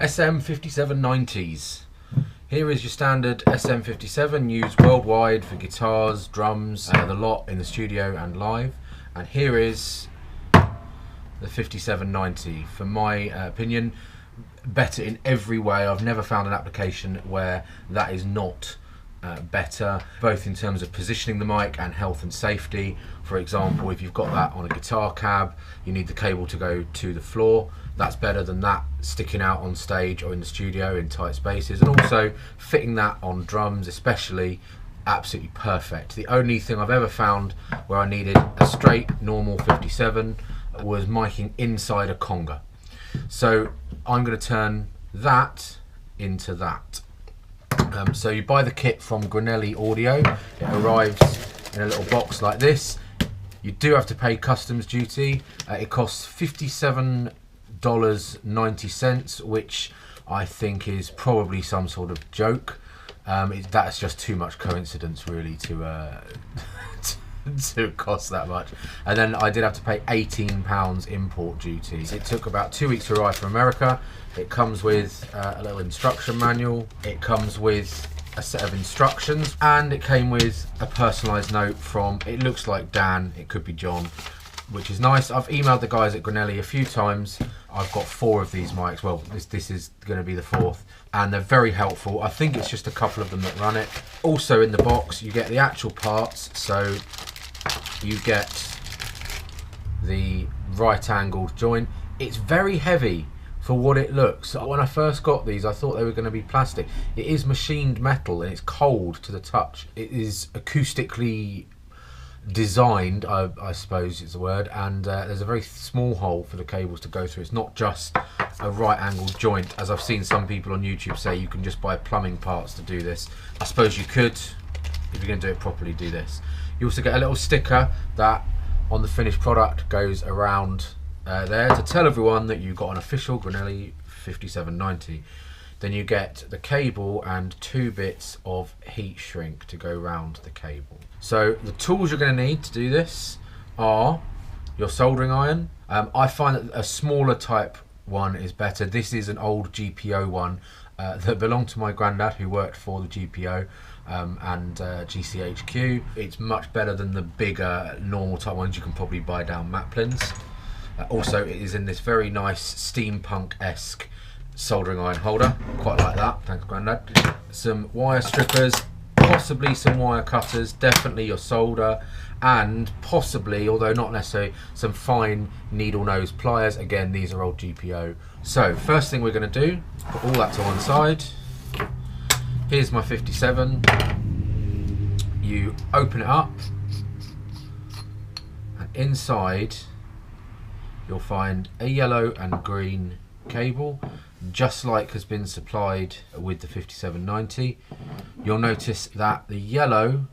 SM5790s. Here is your standard SM57 used worldwide for guitars, drums, the lot in the studio and live. And here is the 5790. For my opinion, better in every way. I've never found an application where that is not better, both in terms of positioning the mic and health and safety. For example, if you've got that on a guitar cab, you need the cable to go to the floor. That's better than that sticking out on stage or in the studio in tight spaces. And also fitting that on drums especially, absolutely perfect. The only thing I've ever found where I needed a straight normal 57 was miking inside a conga. So I'm going to turn that into that. So you buy the kit from Granelli Audio. It arrives in a little box like this. You do have to pay customs duty. It costs $57.90, which I think is probably some sort of joke. That's just too much coincidence really to to cost that much. And then I did have to pay £18 import duty. It took about 2 weeks to arrive from America. It comes with a little instruction manual. It comes with a set of instructions, and it came with a personalised note from, it looks like Dan, it could be John, which is nice. I've emailed the guys at Granelli a few times. I've got 4 of these mics. Well, this is going to be the 4th, and they're very helpful. I think it's just a couple of them that run it. Also in the box, you get the actual parts. So you get the right-angled joint. It's very heavy for what it looks. When I first got these, I thought they were going to be plastic. It is machined metal, and it's cold to the touch. It is acoustically designed, I suppose is the word, and there's a very small hole for the cables to go through. It's not just a right angled joint, as I've seen some people on YouTube say you can just buy plumbing parts to do this. I suppose you could, if you're going to do it properly, do this. You also get a little sticker that on the finished product goes around there to tell everyone that you've got an official Granelli 5790. Then you get the cable and 2 bits of heat shrink to go round the cable. So the tools you're going to need to do this are your soldering iron. I find that a smaller type one is better. This is an old GPO one that belonged to my granddad, who worked for the GPO and GCHQ. It's much better than the bigger normal type ones you can probably buy down Maplin's. Also, it is in this very nice steampunk-esque soldering iron holder. Quite like that, thanks Grandad. Some wire strippers, possibly some wire cutters, definitely your solder, and possibly, although not necessarily, some fine needle nose pliers. Again, these are old GPO. So first thing we're going to do, put all that to one side. Here's my 57. You open it up, and inside you'll find a yellow and green cable, just like has been supplied with the 5790. You'll notice that the yellow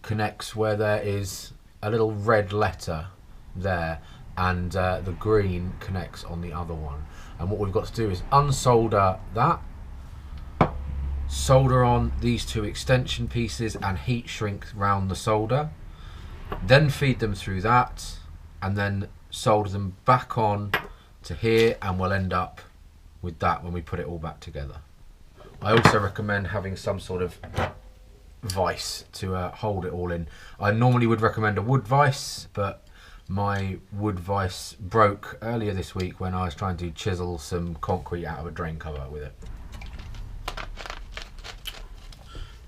connects where there is a little red letter there, and the green connects on the other one. And what we've got to do is unsolder that, solder on these 2 extension pieces and heat shrink round the solder, then feed them through that, and then solder them back on to here, and we'll end up with that when we put it all back together. I also recommend having some sort of vise to hold it all in. I normally would recommend a wood vise, but my wood vise broke earlier this week when I was trying to chisel some concrete out of a drain cover with it.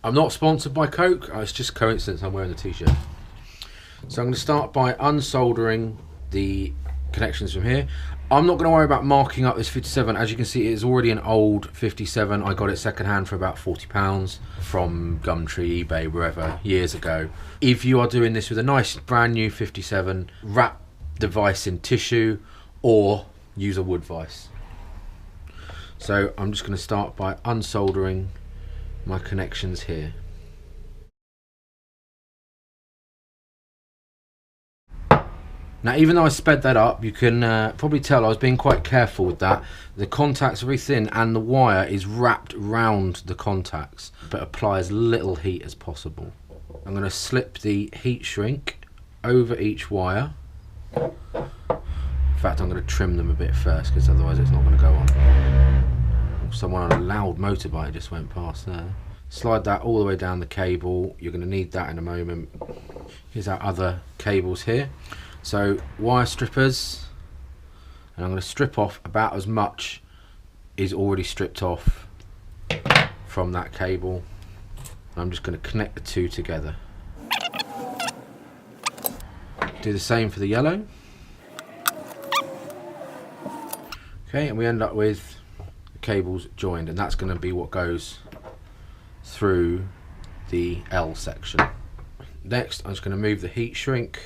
I'm not sponsored by Coke, it's just coincidence I'm wearing the t-shirt. So I'm going to start by unsoldering the connections from here. I'm not going to worry about marking up this 57. As you can see, it is already an old 57. I got it secondhand for about £40 from Gumtree, eBay, wherever, years ago. If you are doing this with a nice brand new 57, wrap the vise in tissue or use a wood vise. So I'm just going to start by unsoldering my connections here. Now, even though I sped that up, you can probably tell I was being quite careful with that. The contacts are very thin and the wire is wrapped round the contacts, but apply as little heat as possible. I'm going to slip the heat shrink over each wire. In fact, I'm going to trim them a bit first, because otherwise it's not going to go on. someone on a loud motorbike just went past there. Slide that all the way down the cable. You're going to need that in a moment. Here's our other cables here. So wire strippers, and I'm going to strip off about as much is already stripped off from that cable. I'm just going to connect the two together. Do the same for the yellow. Okay, and we end up with the cables joined, and that's going to be what goes through the L section. Next, I'm just going to move the heat shrink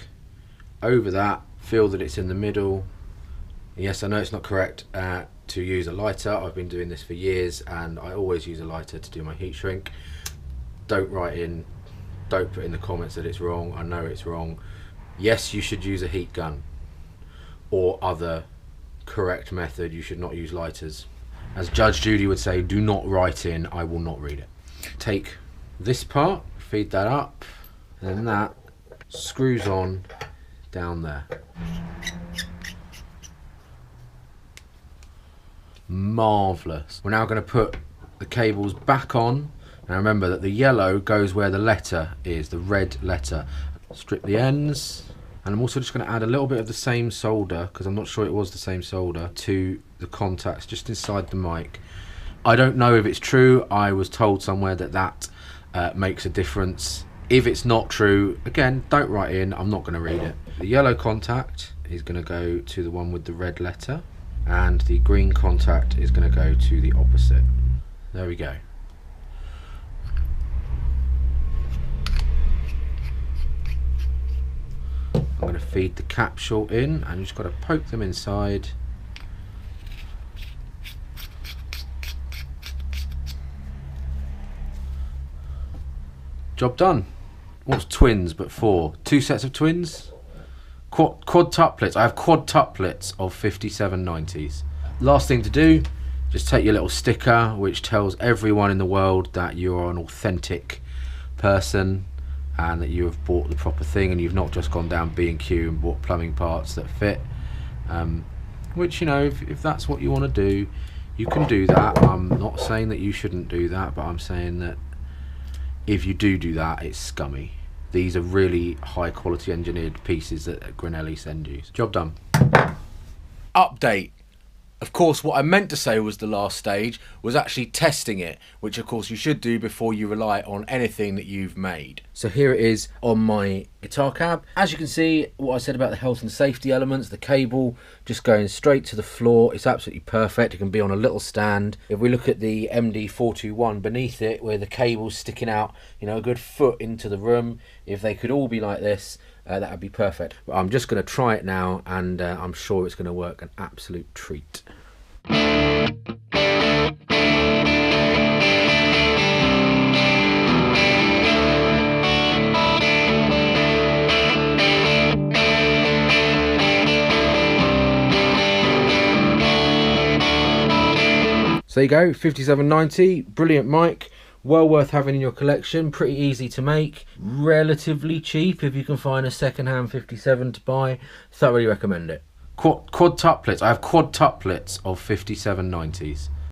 over that, feel that it's in the middle. Yes, I know it's not correct to use a lighter. I've been doing this for years and I always use a lighter to do my heat shrink. Don't put in the comments that it's wrong. I know it's wrong. Yes, you should use a heat gun or other correct method. You should not use lighters. As Judge Judy would say, do not write in, I will not read it. Take this part, feed that up, and then that screws on down there. Marvellous. We're now going to put the cables back on. Now remember that the yellow goes where the letter is, the red letter. Strip the ends, and I'm also just going to add a little bit of the same solder, because I'm not sure it was the same solder, to the contacts just inside the mic. I don't know if it's true. I was told somewhere that that makes a difference. If it's not true, again, don't write in, I'm not going to read it. The yellow contact is going to go to the one with the red letter, and the green contact is going to go to the opposite. There we go. I'm going to feed the capsule in, and you just got to poke them inside. Job done. What's twins but four? Two sets of twins? Quadtuplets. I have quadtuplets of 5790s. Last thing to do, just take your little sticker which tells everyone in the world that you're an authentic person and that you have bought the proper thing and you've not just gone down B&Q and bought plumbing parts that fit. Which, you know, if that's what you want to do, you can do that. I'm not saying that you shouldn't do that, but I'm saying that if you do that, it's scummy. These are really high quality engineered pieces that Granelli send you. Job done. Update. Of course, what I meant to say was the last stage was actually testing it, which of course you should do before you rely on anything that you've made. So here it is on my guitar cab. As you can see, what I said about the health and safety elements, the cable just going straight to the floor, it's absolutely perfect. It can be on a little stand. If we look at the MD421 beneath it, where the cable's sticking out, you know, a good foot into the room, if they could all be like this, that would be perfect. But I'm just going to try it now, and I'm sure it's going to work an absolute treat. So there you go, 5790, brilliant mic. Well worth having in your collection, pretty easy to make, relatively cheap if you can find a second-hand 57 to buy. Thoroughly recommend it. Quadtuplets, I have quadtuplets of 5790s.